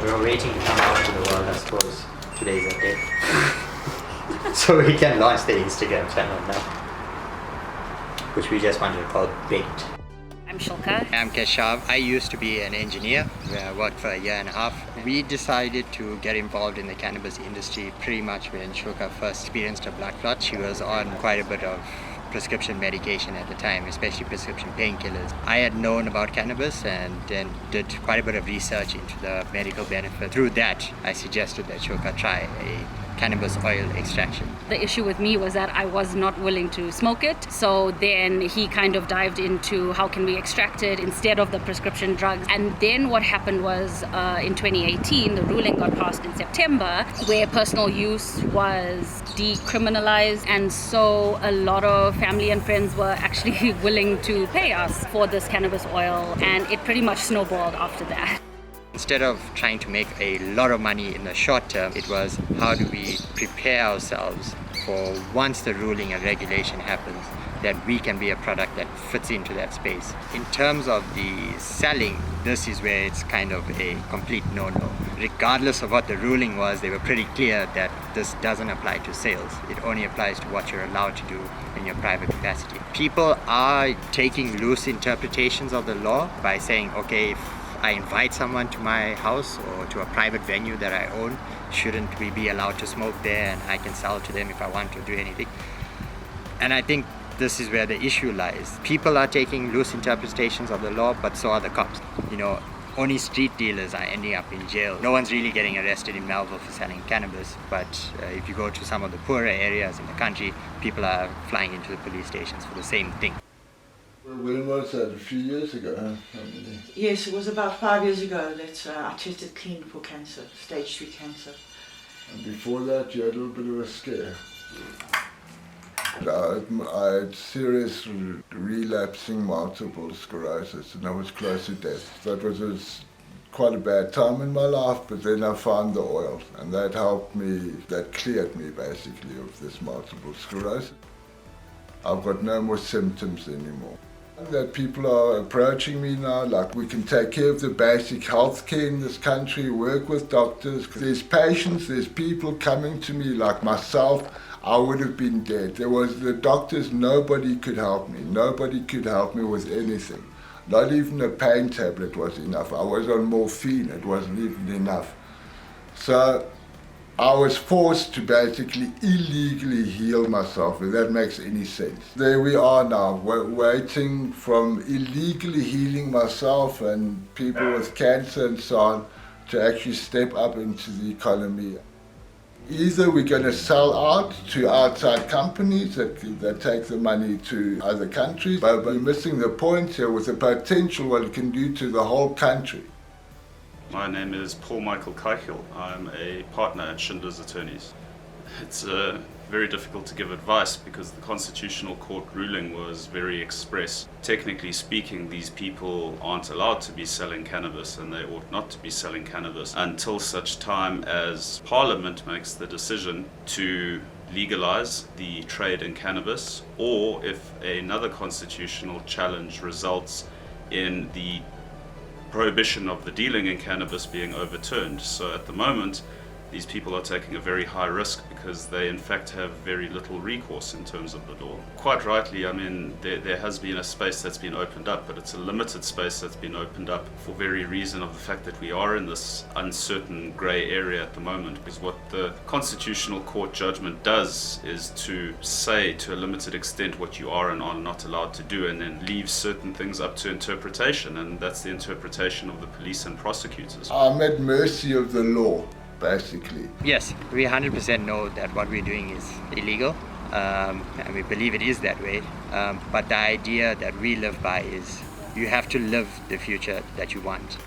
We're waiting to come out to the world, I suppose. Today's that day. So we can launch the Instagram channel now, which we just wanted to call Baked. I'm Shilka. I'm Keshav. I used to be an engineer where I worked for a year and a half. We decided to get involved in the cannabis industry pretty much when Shilka first experienced a blood clot. She was on quite a bit of prescription medication at the time, especially prescription painkillers. I had known about cannabis and then did quite a bit of research into the medical benefit. Through that, I suggested that Shilka try a cannabis oil extraction. The issue with me was that I was not willing to smoke it. So then he kind of dived into how can we extract it instead of the prescription drugs. And then what happened was in 2018, the ruling got passed in September where personal use was decriminalized. And so a lot of family and friends were actually willing to pay us for this cannabis oil. And it pretty much snowballed after that. Instead of trying to make a lot of money in the short term, it was how do we prepare ourselves for once the ruling and regulation happens, that we can be a product that fits into that space. In terms of the selling, this is where it's kind of a complete no-no. Regardless of what the ruling was, they were pretty clear that this doesn't apply to sales. It only applies to what you're allowed to do in your private capacity. People are taking loose interpretations of the law by saying, okay, if I invite someone to my house or to a private venue that I own, shouldn't we be allowed to smoke there and I can sell to them if I want to do anything? And I think this is where the issue lies. People are taking loose interpretations of the law, but so are the cops. Only street dealers are ending up in jail. No one's really getting arrested in Melville for selling cannabis, but if you go to some of the poorer areas in the country, people are flying into the police stations for the same thing. When was that? A few years ago, huh? Yes, it was about 5 years ago that I tested clean for cancer, stage 3 cancer. And before that, you had a little bit of a scare. I had serious relapsing multiple sclerosis, and I was close to death. That was quite a bad time in my life, but then I found the oil, and that helped me, that cleared me basically of this multiple sclerosis. I've got no more symptoms anymore. That people are approaching me now, like we can take care of the basic health care in this country, work with doctors. There's patients, there's people coming to me like myself. I would have been dead. There was the doctors, nobody could help me. Nobody could help me with anything. Not even a pain tablet was enough. I was on morphine, it wasn't even enough. So I was forced to basically illegally heal myself, if that makes any sense. There we are now, waiting from illegally healing myself and people with cancer and so on to actually step up into the economy. Either we're going to sell out to outside companies that take the money to other countries, but we're missing the point here with the potential what it can do to the whole country. My name is Paul Michael Keichel. I'm a partner at Schindler's Attorneys. It's very difficult to give advice because the Constitutional Court ruling was very express. Technically speaking, these people aren't allowed to be selling cannabis and they ought not to be selling cannabis until such time as Parliament makes the decision to legalize the trade in cannabis, or if another constitutional challenge results in the prohibition of the dealing in cannabis being overturned. So at the moment, these people are taking a very high risk because they in fact have very little recourse in terms of the law. Quite rightly, I mean, there has been a space that's been opened up, but it's a limited space that's been opened up for very reason of the fact that we are in this uncertain grey area at the moment. Because what the Constitutional Court judgment does is to say to a limited extent what you are and are not allowed to do, and then leave certain things up to interpretation, and that's the interpretation of the police and prosecutors. I'm at mercy of the law, basically. Yes, we 100% know that what we're doing is illegal, and we believe it is that way. But the idea that we live by is you have to live the future that you want.